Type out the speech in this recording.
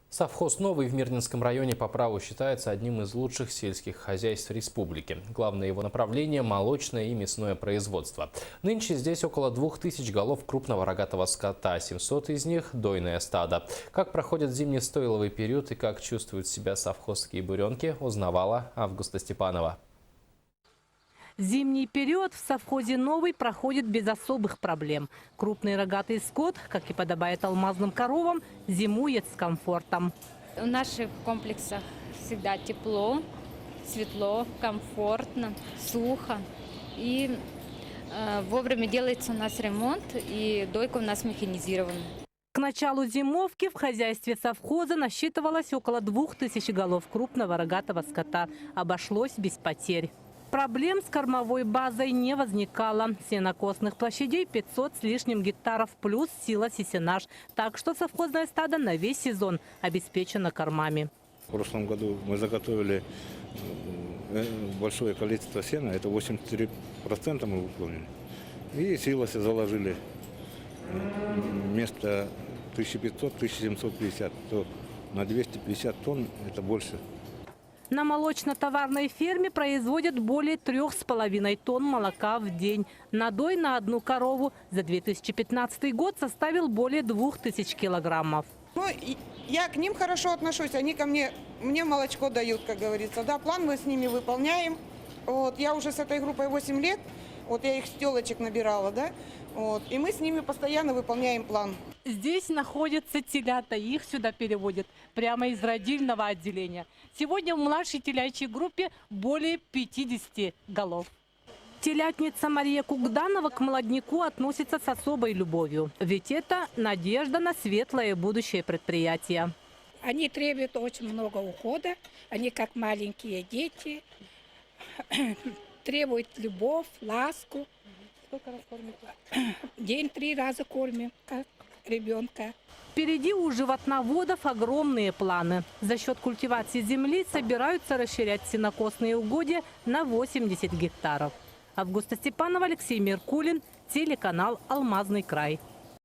Совхоз «Новый» в Мирнинском районе по праву считается одним из лучших сельских хозяйств республики. Главное его направление – молочное и мясное производство. Нынче здесь около 2000 голов крупного рогатого скота, 700 из них – дойное стадо. Как проходит зимний стойловый период и как чувствуют себя совхозские буренки, узнавала Августа Степанова. Зимний период в совхозе «Новый» проходит без особых проблем. Крупный рогатый скот, как и подобает алмазным коровам, зимует с комфортом. В наших комплексах всегда тепло, светло, комфортно, сухо. И вовремя делается у нас ремонт, и дойка у нас механизирована. К началу зимовки в хозяйстве совхоза насчитывалось около 2000 голов крупного рогатого скота. Обошлось без потерь. Проблем с кормовой базой не возникало. Сенокосных площадей 500 с лишним гектаров плюс силосесенаж. Так что совхозное стадо на весь сезон обеспечено кормами. В прошлом году мы заготовили большое количество сена, это 83% мы выполнили. И силосы заложили вместо 1500-1750, то на 250 тонн это больше. На молочно-товарной ферме производят более 3,5 тонн молока в день. Надой на одну корову за 2015 год составил более 2000 килограммов. Я к ним хорошо отношусь, они ко мне молочко дают, как говорится. Да, план мы с ними выполняем. Вот, я уже с этой группой 8 лет, вот я их с телочек набирала, да, вот, и мы с ними постоянно выполняем план. Здесь находятся телята, их сюда переводят прямо из родильного отделения. Сегодня в младшей телячьей группе более 50 голов. Телятница Мария Кугданова к молодняку относится с особой любовью. Ведь это надежда на светлое будущее предприятия. Они требуют очень много ухода. Они как маленькие дети. Требуют любовь, ласку. Сколько раз кормите? День 3 раза кормим, как ребенка. Впереди у животноводов огромные планы. За счет культивации земли собираются расширять сенокосные угодья на 80 гектаров. Августа Степанова, Алексей Меркулин, телеканал «Алмазный край».